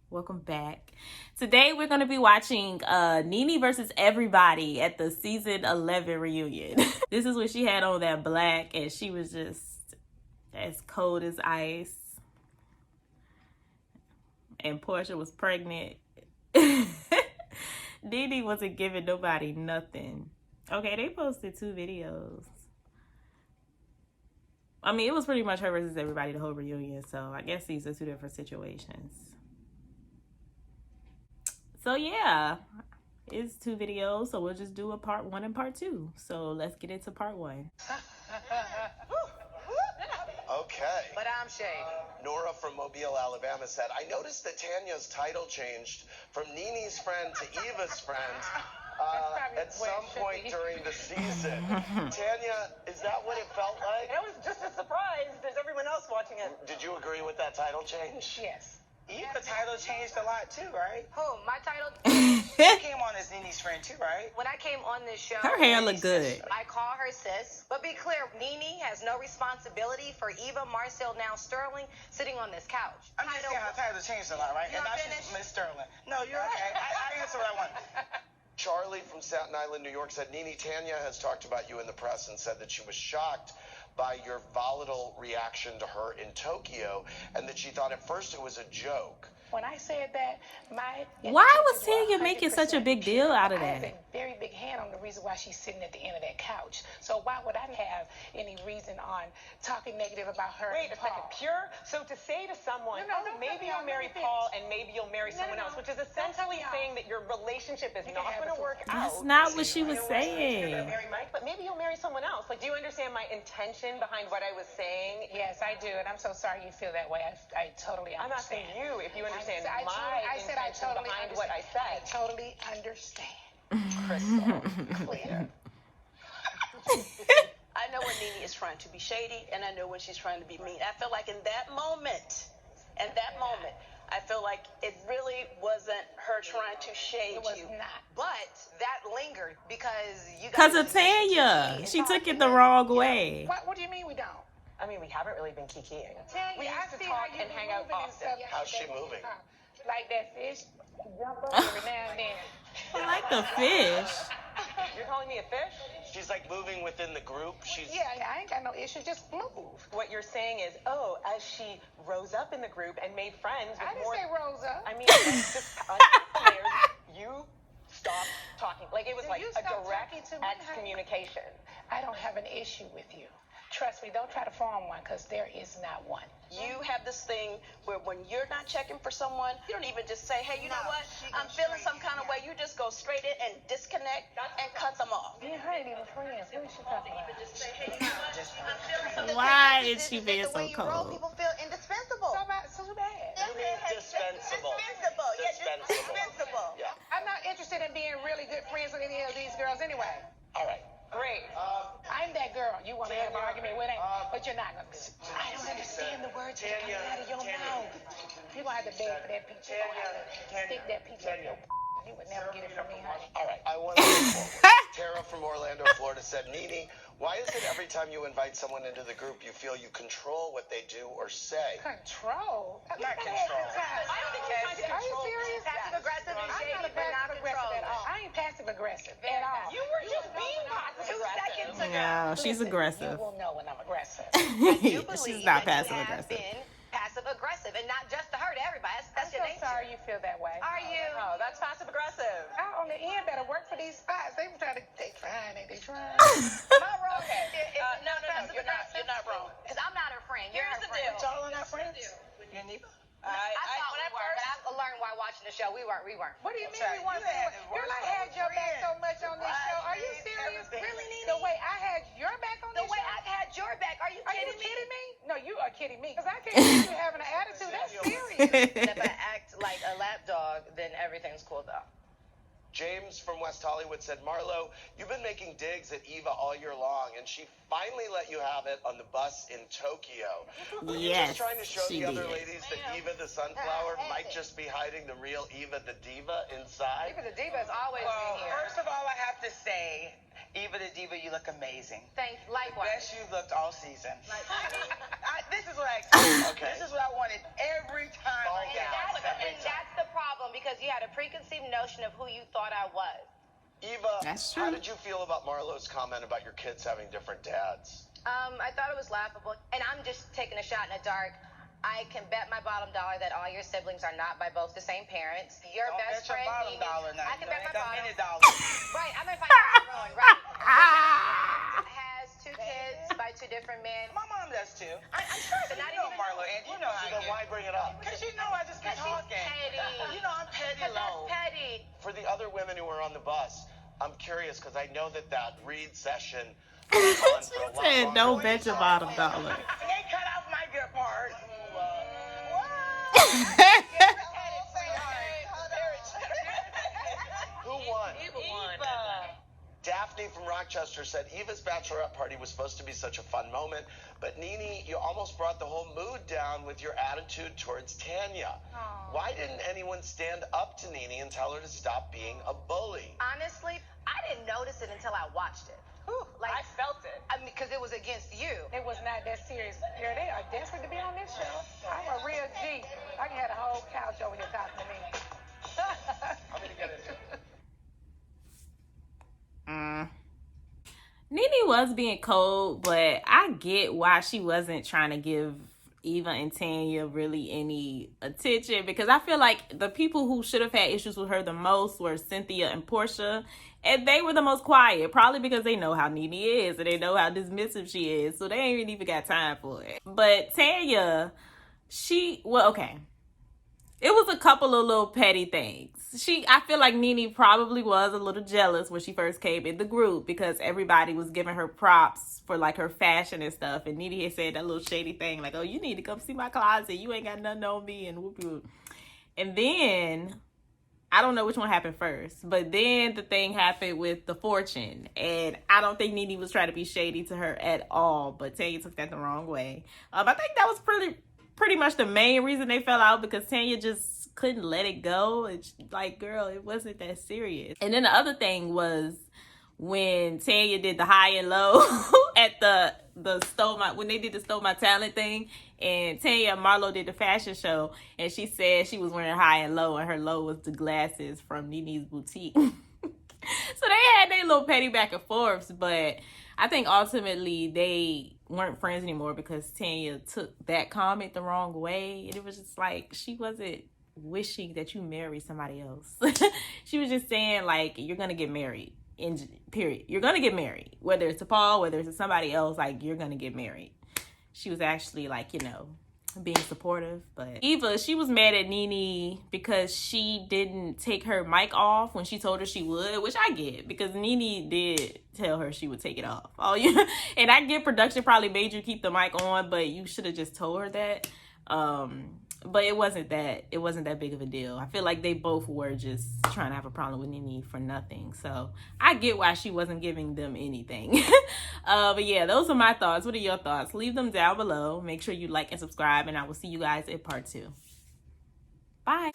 Welcome back. Today we're going to be watching Nene versus everybody at the season 11 reunion. This is when she had on that black and she was just as cold as ice. And Portia was pregnant. Nene wasn't giving nobody nothing. Okay, they posted 2 videos. I mean, it was pretty much her versus everybody, the whole reunion. So I guess these are 2 different situations. So yeah, it's 2 videos, so we'll just do a part 1 and part 2. So let's get into part 1. Okay. But I'm Shade. Nora from Mobile, Alabama said, I noticed that Tanya's title changed from Nene's friend to Eva's friend at some point during the season. Tanya, is that what it felt like? It was just a surprise. There's everyone else watching it. Did you agree with that title change? Yes. Eva's title changed a lot too, right? Who? My title? You came on as Nene's friend too, right? When I came on this show, Her hair look good. I call her sis. But be clear, Nene has no responsibility for Eva, Marcel, now Sterling sitting on this couch. I'm just saying her title changed a lot, right? You And now finished? she's Miss Sterling. No, you're okay. I answer what I want. Charlie from Staten Island, New York said, Nene, Tanya has talked about you in the press and said that she was shocked by your volatile reaction to her in Tokyo and that she thought at first it was a joke. When I said that, Why was Tanya making such a big deal out of I have that? a very big hand on the reason why she's sitting at the end of that couch. So why would I have any reason on talking negative about her? Wait and a second, Paul? pure? So to say to someone, No, don't maybe cut me you'll off. marry Let me Paul finish. and maybe you'll marry No, someone no, else, which is don't cut essentially me off. saying that your relationship is You can not have going to the work full- out. That's not what she was You're gonna saying. marry Mike, but maybe you'll marry someone else. Like, do you understand my intention behind what I was saying? Yes, I do, and I'm so sorry you feel that way. I totally I'm asking understand. you if you understand I intention totally behind understand. what I said. I totally understand. Crystal, clear. I know when Nene is trying to be shady, and I know when she's trying to be mean. I feel like in that moment, I feel like it really wasn't her trying to shade It was you. not. But that lingered because you Because guys. of Tanya. She took it the wrong way. What do you mean we don't? I mean, we haven't really been kikiing. Tanya, We I used to see talk how you and be hang out moving and often. stuff. How's she moving? Like that fish. Jump up every now and then. I like the fish. You're calling me a fish? She's like moving within the group. She's Yeah, I ain't got no issue. Just move. What you're saying is, as she rose up in the group and made friends with I didn't more. say Rosa. I mean, it's just layers. You stopped talking. Like, it was Did like you a stop direct talking to me, honey? excommunication. I don't have an issue with you. Trust me, don't try to form one because there is not one. You have this thing where when you're not checking for someone, you don't even just say, hey, you know what? I'm feeling some kind of way. You just go straight in and disconnect and cut them off. Me and her ain't even friends. What is she talking about? Just say, hey, you know what? I'm feeling something. Why The is she being the way so you roll, cold? people feel indispensable. So bad. You mean dispensable. Dispensable. Yeah, Dispensable. dispensable. Yeah. I'm not interested in being really good friends with any of these girls anyway. All right. Great. I'm that girl you want to have an Tanya, argument with, but you're not going to do it. I don't understand the words that come out of your mouth. You're going to have to beg for that peach. You're going to have to stick that peach up your You would never get it from me, honey. All right. I want to move forward. Tara from Orlando, Florida said, Nene, why is it every time you invite someone into the group, you feel you control what they do or say? Control? Not control. I don't think you're trying to Are you control. serious? Passive aggressive and I'm shady, not but not passive aggressive at all. controlling. I ain't passive aggressive at all. You were just being passive 2 seconds ago. Yeah, she's Listen, aggressive. You will know when I'm aggressive. You believe She's not that passive you have aggressive. been passive aggressive, and not just to her, to everybody. That's I'm your so nature. sorry you feel that way. Are you? Oh, that's passive aggressive. I, on the end, better work for these spots. They trying. They trying. Am I wrong? Okay. No, You're not wrong. Because I'm not her friend. You're Here's her the friend. deal. Y'all are not friends? You and Eva? I thought we were, but I learned while watching the show. We weren't. What do you mean Sorry, we want you had the Girl, I worst had your back friend. so much on this show. Are you Right, serious? everything. Really, Nene? The way I had your back on The this way show? I had your back. Are you Are you kidding me? kidding me? No, you are kidding me. Because I can't see you having an attitude. That's serious. And if I act like a lapdog, then everything's cool though. James from West Hollywood said, Marlo, you've been making digs at Eva all year long, and she finally let you have it on the bus in Tokyo. Yes, Just trying to show she the other did. ladies that Eva the sunflower might just be hiding the real Eva the diva inside. Eva the Diva has always Well, been here. first of all, I have to say, Eva the Diva, you look amazing. Thanks. Likewise. Best you've looked all season. This is what I Okay. This is what I wanted every time I Ball get gowns. on. And that's the because you had a preconceived notion of who you thought I was. Eva, That's true. how did you feel about Marlo's comment about your kids having different dads? I thought it was laughable, and I'm just taking a shot in the dark. I can bet my bottom dollar that all your siblings are not by both the same parents. Your Don't best bet your friend, bottom Nene, dollar now. I can You bet my ain't got bottom. many dollars. Right, I'm gonna find out ruin. Right. Has 2 kids by 2 different men. My mom does too. I'm sure But not you know even- Marlo, and you know how I Then get. why bring it up? Because you know I just be Because she's talking. petty. You know I'm petty Because low. that's petty. For the other women who were on the bus, I'm curious because I know that Reed session went on for a lot Said, longer. don't bet your bottom dollar. They cut off my good part. Who won? Eva won. Daphne from Rochester said Eva's bachelorette party was supposed to be such a fun moment, but Nene, you almost brought the whole mood down with your attitude towards Tanya. Why didn't anyone stand up to Nene and tell her to stop being a bully? Honestly, I didn't notice it until I watched it. Like, I felt it. I mean, because it was against you. It was not that serious. Girl, they are desperate to be on this show. I'm a real G. I can have a whole couch over here talking to me. I'm going to get into it. Nene was being cold, but I get why she wasn't trying to give Eva and Tanya really any attention, because I feel like the people who should have had issues with her the most were Cynthia and Portia, and they were the most quiet, probably because they know how Nene is and they know how dismissive she is, so they ain't even got time for it. But Tanya, okay. It was a couple of little petty things. I feel like Nene probably was a little jealous when she first came in the group because everybody was giving her props for like her fashion and stuff. And Nene had said that little shady thing like, oh, you need to come see my closet. You ain't got nothing on me and whoop whoop. And then, I don't know which one happened first, but then the thing happened with the fortune. And I don't think Nene was trying to be shady to her at all, but Tanya took that the wrong way. I think that was pretty much the main reason they fell out, because Tanya just couldn't let it go. It's like, girl, it wasn't that serious. And then the other thing was when Tanya did the high and low at when they did the Stole My Talent thing, and Tanya and Marlo did the fashion show, and she said she was wearing high and low, and her low was the glasses from Nene's boutique. So they had their little petty back and forths, but I think ultimately they weren't friends anymore because Tanya took that comment the wrong way. And it was just like, she wasn't wishing that you marry somebody else. She was just saying, like, you're going to get married. Period. You're going to get married. Whether it's to Paul, whether it's to somebody else, like, you're going to get married. She was actually, like, being supportive. But Eva, she was mad at Nene because she didn't take her mic off when she told her she would, which I get, because Nene did tell her she would take it off. And I get production probably made you keep the mic on, but you should have just told her that. But it wasn't that big of a deal. I feel like they both were just trying to have a problem with Nene for nothing. So I get why she wasn't giving them anything. But yeah, those are my thoughts. What are your thoughts? Leave them down below. Make sure you like and subscribe, and I will see you guys in part 2. Bye.